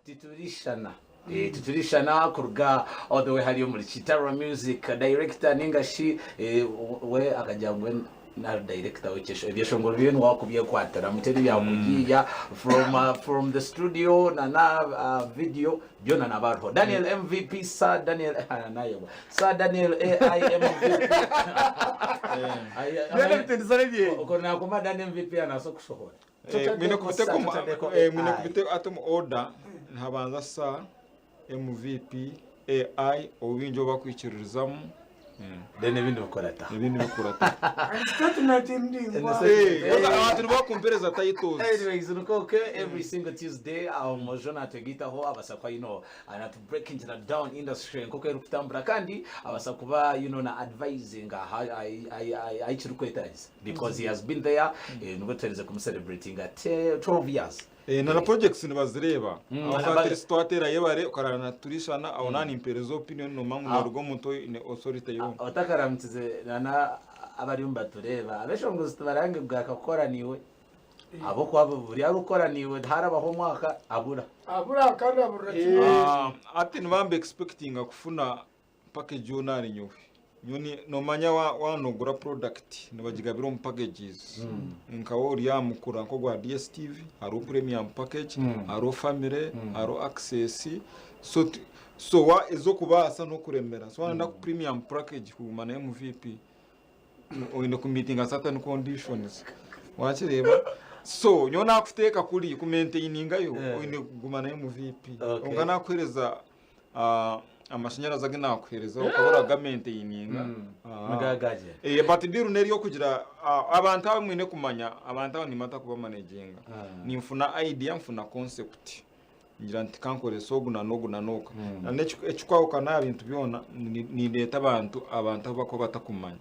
titurishana tuturishana kuruga all the way hariyo muri Kitara Music director ningashi we akajyangwe na director w'ikesho ibyo ngo byo wakubye kwatara muteri yamugiya from the studio na video byo na nabarho Daniel MVP Sir Daniel nayo Sir Daniel AI MVP Yale mtendizaleje uko na kuma Daniel MVP anaso kushohora mwine kubite atom order ntabanza Sir MVP AI obinjo bakwikiririzamo dene bindi bakorata abantu bakumpereza titles anyways nuko every single Tuesday our mojona atagitaho abasakwa and to break into the down industry nkoko erukutambura kandi abasakuba na advising I chirukwetaje because he has been there nuko tereze kumcelebrating at 12 years na projects nibazireba abafatira twatera yebare ukarana turishana abonana imperezo opinion no mangu narugo muto ne authority yo otakaramtize nana abari mbatureba abeshongo zitabarange bwakakoraniwe abo kwabo buri ari ukoraniwe harabaho mwaka abura kandi abura ati nibambe expecting kufuna package yonari nyowe nyoni no manya wanogura product nibagigabiro mu packages nkawo uri yamukura nko gwa DSTV aro premium package aro family aro access so wa ezo kubasa no kuremera so wanda ku premium package ku mana MVP oine ku meeting certain conditions wakireba so nyona kuteka kuri ku maintaininga yo oine gumana MVP ungana kwereza amashanyarazi agena kwereza ukabora gamente yininga mugagaje but ndiru neriyo kugira abantu abamwine kumanya abantu abani mata kuba managinga nimfuna idea mfuna concept ngira nti kankore sogu na noka ekikwaho kana ibintu byona ni leta abantu bako batakumanya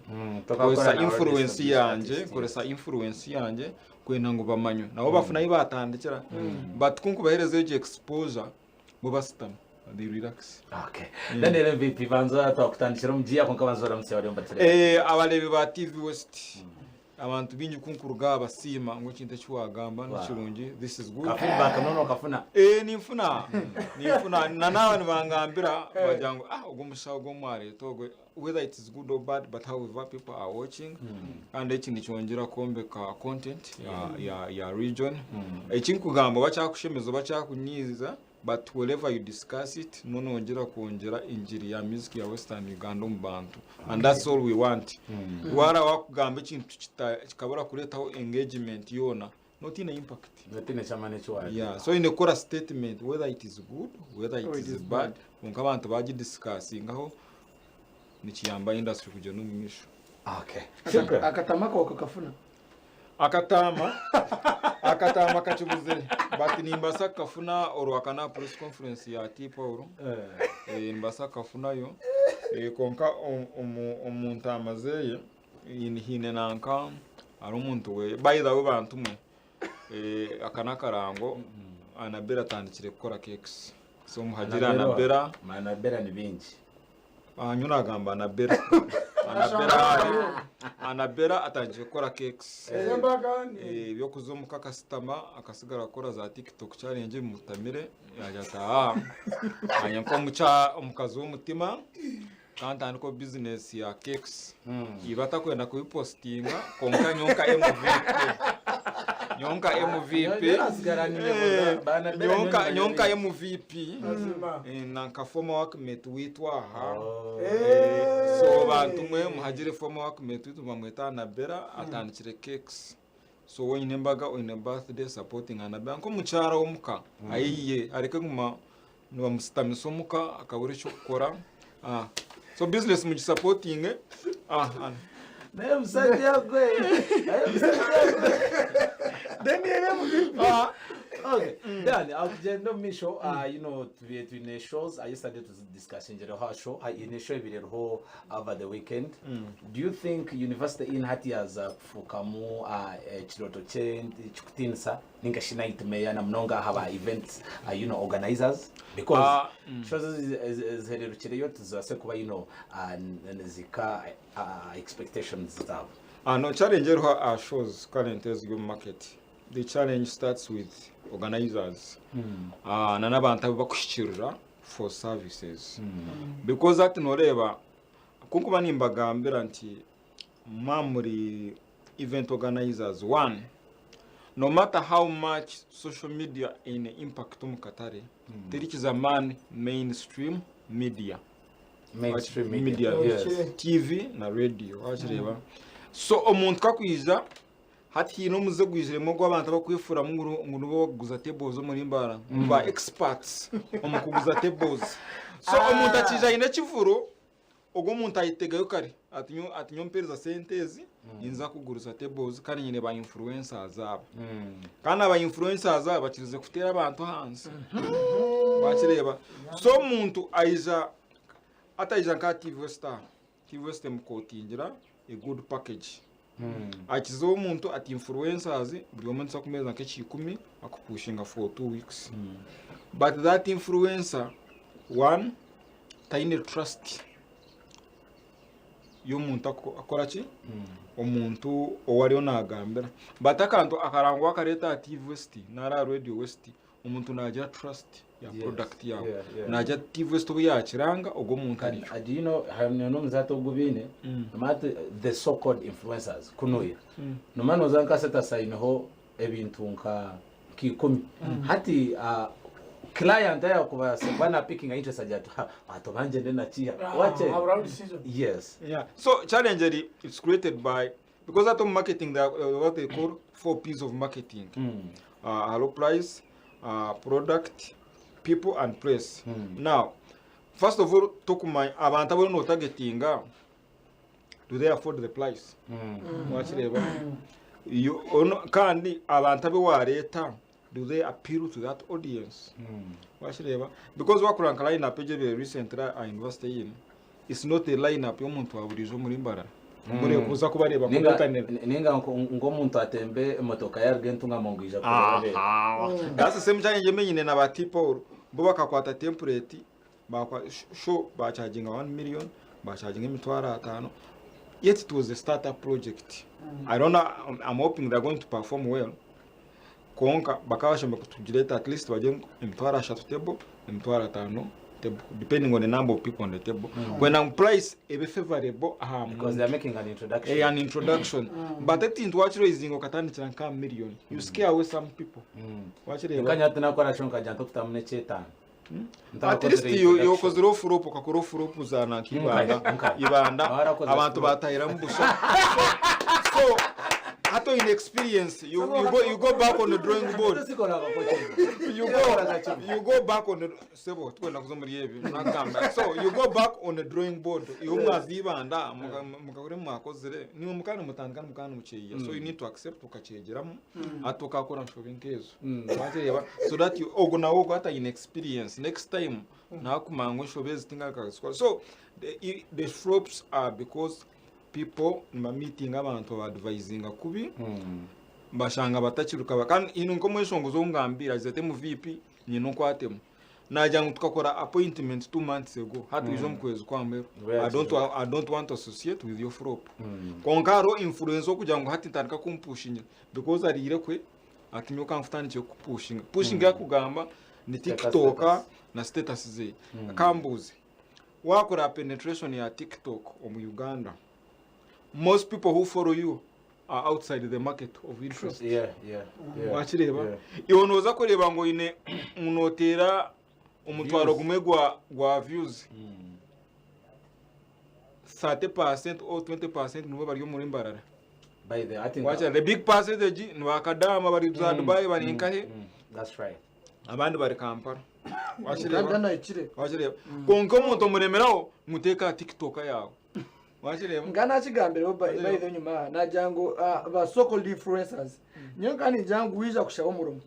koresa influence yanje kwena ngo bamanyo nabo bafuna ibatandikira but kunkubahereze exposure bo basitama they relax. Okay. Daniel MVP vanza twakutandikira mugiya konka banzora mutse bari mbatire. Abalebe ba TV West abantu binyu kunkuruga abasima ngo kinte cywagamba n'ikirungi this is good. Feedback nono kafuna. Nimfuna na nawe bangambira bajango ugo mushawo go mware togo whether it is good or bad but however people are watching and ekindi cyongera kombeka content ya region. Ekinkugamba bacyakushemezo bacyakunyiza but wherever you discuss it nono ongera kuongera injiri ya music ya Western Uganda mu bantu and that's all we want. Wara wakugamba ikintu kikabura kuretaho engagement yona not in impact not in chamane chwa so in a core statement whether it is good whether it is bad unkabantu baji discussing aho nikiyamba industry kujya no mwisho. Okay, akatama ko kakafuna akatama kachubuze but nimbasa kafuna orwakana press conference ya T-Paul nimbasa kafuna yo konka omuntu amazeye hine nanka ari umuntu we by the way bantu mwe akana karango anabera tandikire gukora cakes so muhagira anabera ni bingi nyuna gamba anabera atangiye gukora cakes byo kuzomuka customer akasigara akora za TikTok challenge mutamire yajata anyanko umukazi w'umutima kandi aniko business ya cakes ibata kwenda kuyipostinga konka nyonka MVP nanka former workmate witwa so bantu mwe muhagire former workmate witwa mweta Anabera atandikire cakes so wonyine mbaga on birthday supporting Anabera nko mucyara womuka ayiye areke nguma niba musitamiso muka akabure cyo gukora so business mu supporting Okay, Dan, I'll misho between shows. I started discussing the show. In a show over the weekend. Do you think University in Hatias fukamu chiroto chen chukutinsa ninga shinaite meya na mnonga haba events organizers because shows is hereditary yote zase kuba zika expectations zabo. No challenge shows current as your market. the challenge starts with organizers na n'abantu abo bakushikirira for services because ati noreba kuko nimbagambira nti mamuri event organizers one, no matter how much social media in impact Katare, there man mainstream media. Mainstream media, yes. TV na radio, so omuntu kakwiza hati no muze gwiziremo gw'abantu bakwifura ngo baguza tables zo muri mbara ba experts omukuguza tables, so omuntu akija ine kivuro ogwo muntu ayitegayo kare atinyo mpereza sentezi inza kuguruza tables kandi nyine ba influencers aba kandi aba influencers aba bakize kutera abantu hanze bakireba, so muntu aiza ataiza nka TV Star mukotingira a good package akizo umuntu ati influencers buri omuntu akumeza nke 10 akupushinga for 2 weeks but that influencer one taine trust y'omuntu akora ki omuntu owariyo nagambira but akantu akarangwa akareta TV West na Radio West omuntu nagira trust ya product yawe nagira TV West yakiranga ogwo muntu ari. Do you know no mzato gubine the so called influencers kunoya no mano zanka seta saino ebintu nka kikumi hati client yakuba bana picking interest ajatu atobanje ndena chia wache yes so challenge it's created by because atom marketing what they call 4 P's of marketing hello price product people and place now first of all tokuma abantu abo no targetinga do they afford the price wachireba you kandi abantu abo wareta do they appeal to that audience washireba because wakuranka line up je recently I invested in it's not a line up y'omuntu waburizo muri mbara muri kuza kubareba ku internet ninga ngo muntu atembe motoka yarge ntunga mongija ko that's the same challenge menyine na ba tipo bo bakakwata template bakwa show ba charging 1 million ba charging emitwara 5 yet it was a startup project. I don't know, I'm hoping they're going to perform well. Konka bakawashamba kutujileta at least waje emitwara 3 table emitwara 5 table depending on the number of people on the table. When I'm price ebe favorable because they're making an introduction. But that thing to watch raising okatani chanka million you scare away some people. Watch it kanya tunakora shonka janto tutamune chetana. At least you kozero furopo kakoro furopo zana ibanda abantu batahira mbusha. So ato in experience you go back on the drawing board. you go back on the sebo twenda kuzomuri yebi nakamba. So you go back on the drawing board you mwazibanda mukakore mwakozere ni mukana mutandikana mukana mucheya. So you need to accept ukachegeramu atoka akora shopping kezo batereba so that you ogona ata in experience next time na kumango shobezi tinga ka. So the flops are because people ma meeting abantu advising kubi bashanga batakiruka kandi ino nko mweshongozo ngambira zete mu VP nyino kwatemo najya tukakora appointment 2 months ago hatu izo mkwezi kwa mbere I don't want to associate with your flop konkaro influence okugira ngo hati tandika kumpushinga because arire kwe atimyo kamfutani cyo pushinga yakugamba ni TikTok na status ze kambuze wakora penetration ya TikTok mu Uganda. Most people who follow you are outside the market of interest. Wachireba iwonoza kureba ngo ine munotera umutwaro gumwe gwa views 30% or 20% nibo bari muri mbarara. By the I think the big percentage ni wakadama bari za Dubai bari nkahe. That's right. Abandi bari Kampala. Wachireba konko muntu muremeraho muteka TikTok yawe. Ngana chigambere by the nyuma na jango ba so called influencers nyoka ni jango wiza kushaba murumo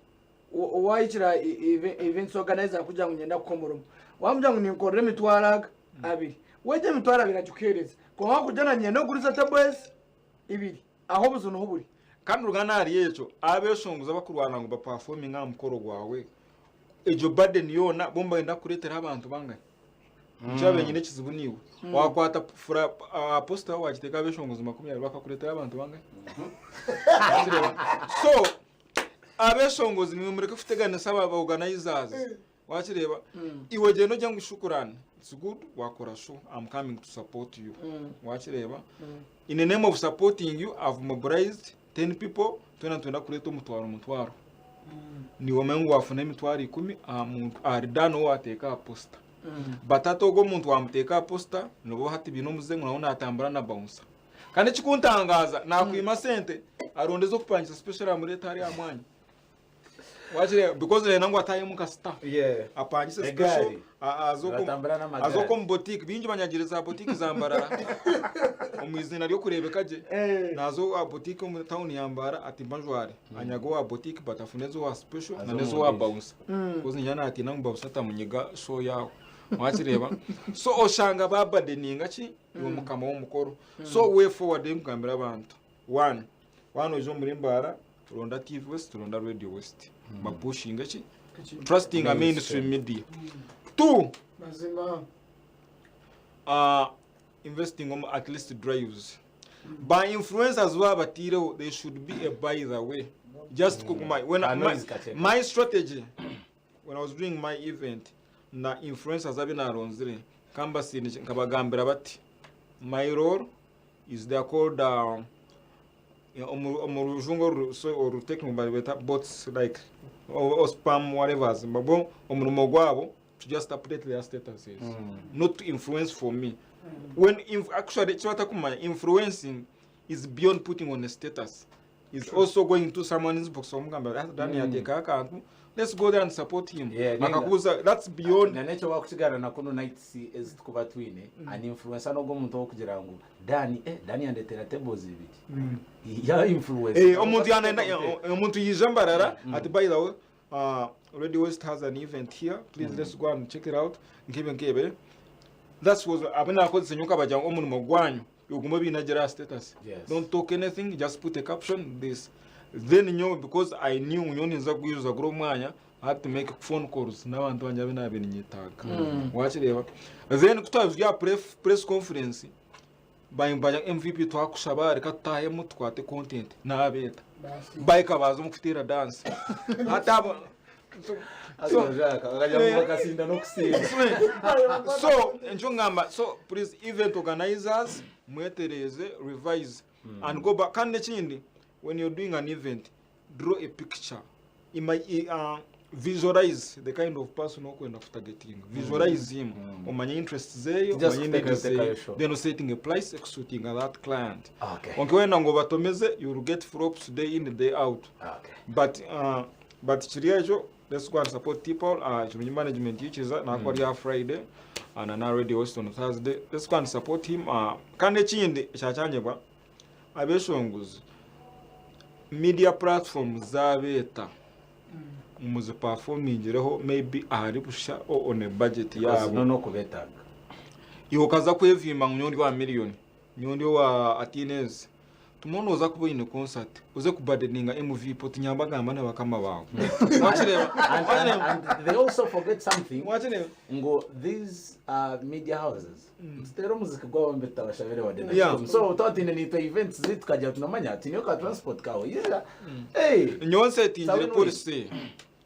waichira events organizer kuja ngenda kukomurumo wamjango ni nkorre mitwara abiri weje mitwara birajukereza ko hakujana nyendo gurisa tables ibiri aho buzuno huburi kandi urugana ari yecho abeshonguza bakurwana ngo ba performing amukoro gwawe ejo burden yona bomba enda kuretera abantu bangaye Chabe nyine kizibuniwe wakwata fura poster wagiteka beshongoza 20 bakakuretera abantu bangaye. So abeshongozi nimwe mureke kutegana saba ba organizers wakireba iwe gendo jangu shukurani it's good wakora show I'm coming to support you wakireba in the name of supporting you I've mobilized 10 people twenda kuleta umutwaro ni womengu wafuna imitwaro 10 umuntu aridano wateka poster batato go muntu wamuteka poster nubo hati bino muzengu naona atambara na bouncer kandi kikuntangaza nakwima sente arondezo kupangisa special amureta ari amwanya wajire because le nangu ataye mukasta apangisa special azoko mboutique bingi banyagiriza boutique zambarara omwizina ryo kurebekaje nazo boutique mu town yambara ati banjware anyago wa boutique batafunezo wa special nanezo wa bouncer because nyana ati nangu bouncer tamunyiga show yawo wachireba so oshanga babade ningachi iwo mukama wo mukoro so way forward mukambira abantu one ojo muri mbara turonda TV West turonda Radio West mapushinga chi trusting a mainstream media two mazima investing on at least drives by influencers wabatire they should be a by the way just when my strategy when I was doing my event na influencers abinaronzire kamba sini kabagambira bati my role is they called omurujungo or technical by bots like or spam whatever mabo omurumo gwabo to just update their statuses not to influence for me when actually chwata kumanya influencing is beyond putting on a status is also going to someone's box omugamba dani yateka akantu let's go there and support him makakuza that's beyond na necho wakutigana na kuno nights is kuba twine an influencer no go muntu okugira ngo dani andetera tables ibiti ya influencer omuntu yana omuntu yijambarara at by the way Radio West has an event here please let's go and check it out nkebe that was abana ko senyuka bajya omuntu mogwanyu yuguma binagera status don't talk anything just put a caption this then because I knew nza kuyuza gro mwanya I had to make phone calls n'abantu banyabe nabinyitaga wakireba then kutavya press conference bayimbaja MVP twakushabare kataye mutwate content nabeta bayika bazo mukutira dance hataba so njongamba so please event organizers mwetereze revise and go back and chindi when you're doing an event draw a picture visualize the kind of person who kwenda targeting visualize him on my interests there then setting a price executing that client when ngo batomeze you will get flops day in day out but chiriajo let's go and support people management yichiza na kwa ya Friday and na Radio West on Thursday let's go and support him kande chindi chachanje ba abeshonguzi media platforms zabeta umuze performingireho maybe ahari busha on a budget yabo no kubetaga ihokaza kwevima nyondi wa million nyondi wa Athens tumono uza kuba in concert uze kubadeninga MV pot nyambaga amana bakama bawo and they also forget something ngo these media houses stero muzika gwa mbeta bashabere wadena so thought in any events zitkaja tunamanya ati nyoka transport kawo nyon setting policy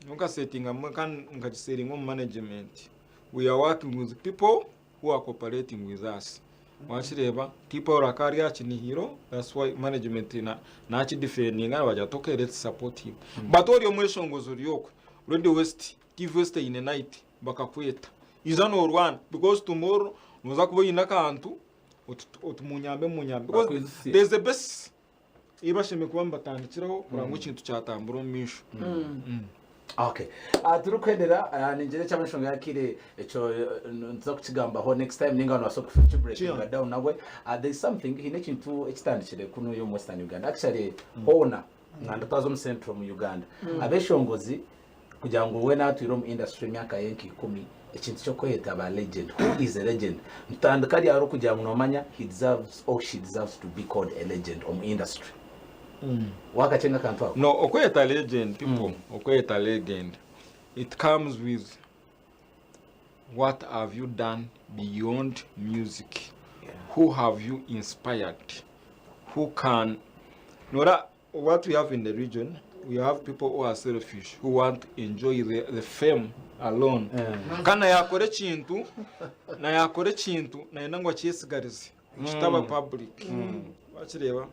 nyoka setting kan ngajisering management we are working with people who are cooperating with us wachireba people rakari achi ni hero that's why management na achi defending abaja toke let's support him but all your mweshongozo ryoko Radio West TV West in a night bakakweta izano or one because tomorrow noza kuba inakantu utumunyambe because there's a best ibasheme kuba mbatandikiraho kurango ikintu cyatambura misho okay turukwendera ninjere cyamashonga yakire echo nzo kugamba ho next time ninga no so kuficha breaking down nawe there's something hinekintu ekitandikire kuno yo Western Uganda actually owner ngandatazo mu central mu Uganda abeshongozi kugira ngo we natwiro mu industry myaka yenki 10 ekintu cyo kweta ba legend who is a legend mtandikari yaro kugira ngo nomanya he deserves or she deserves to be called a legend of industry wakachenga kantu ako no okweta legend people okweta legend it comes with what have you done beyond music who have you inspired who can nora what we have in the region we have people who are selfish, who want to enjoy the fame alone. Kana yakore kintu na yenda ngo akyesigarize kitaba public. Bakireba.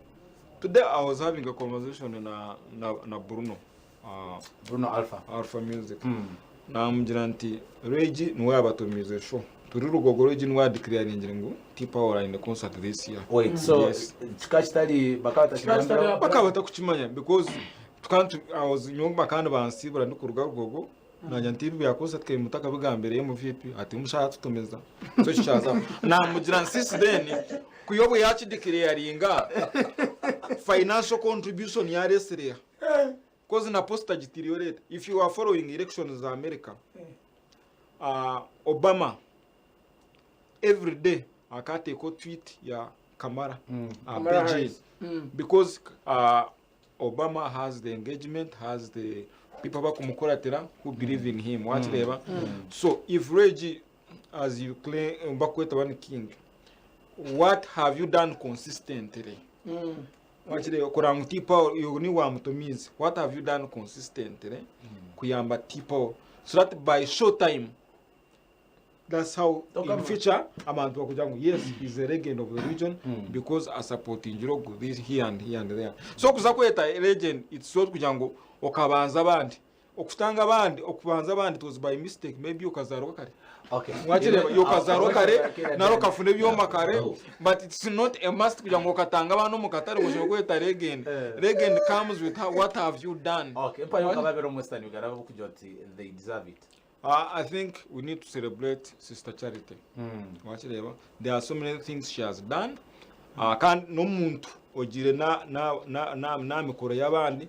Today I was having a conversation na Bruno Alpha Music. Namugira nti Regi niwe abatumize show. Turi rugogo Regi niwe adeclare ngo T-Power in the concert this year. Wait, so chikashitali bakabata kukimanya because I was nyomba kandi bansibura ndikuruga rugogo nanya ntibi yakoze twe mutaka bigambere yo mu VP ati mushaka tutomeza so cyaza namugira nsisi then kuyobo yachi declaringa financial contribution ya wrestler cause na posta deteriorate. If you are following elections in America, Obama every day akate ko tweet ya Kamala because Obama has the engagement, has the people bakumukoratira who believe in him. Whatever. So if Regi, as you claim, bakweta one king, what have you done consistently? Kurang T-Power yoni wa mutumizi. What have you done consistently? Kuyamba T-Power. So that by show time, that's how in future abantu bakujangu yes is a legend of the region because I support Njoroge this here and there. So kuza kweta legend it's so kujangu okabanza abandi okutanga abandi okubanza abandi it was by mistake maybe ukazaroka kare. Okay. Wachire yokazaroka kare naro kafune byoma kare but it's not a must kujangu okatanga abantu mukatare ngo kweta legend. Legend comes with what have you done. Okay. Pa yokababero mu Western Uganda bakujoti they deserve it. I think we need to celebrate Sister Charity. There are so many things she has done. Can't no muntu ojire na mikoro y'abandi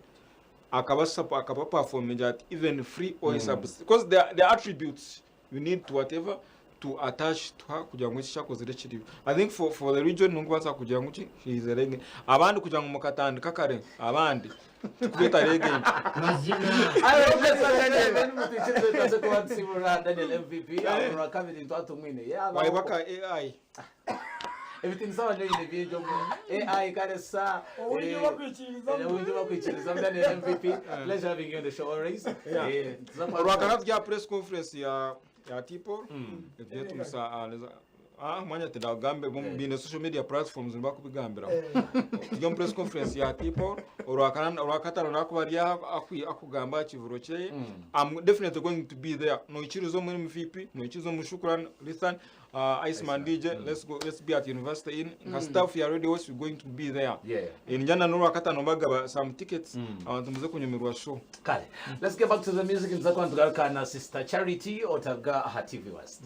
akaba perform that even free or subs because the attributes you need to whatever to attach to her kugira ngo cyakoze chiri. I think for the region nungu banza kugira ngo she is a reggae abandi kugira ngo mukatandika kare abandi kubeta reggae Daniel MVP coming into atumwine waibaka AI everything sawa ndio ile video AI karesa undi bakwikiriza Daniel MVP. Pleasure having you on the show always. Rwakana ya press conference ya T-Power ibyo tumusa mwanya tedagambe bine social media platforms bakubigambira iyo press conference ya T-Power urakatana nakubariya akugamba kivuro cye. I'm definitely going to be there. No ichiruzo muri MVP no ichizo mushukuran listen Iceman DJ let's be at university in staff ya radio we're going to be there in jana no rakatana bagaba some tickets abantu muze kunyumirwa show kale. Let's get back to the music in Zakwan Tugarka na Sister Charity otaga ha TV West.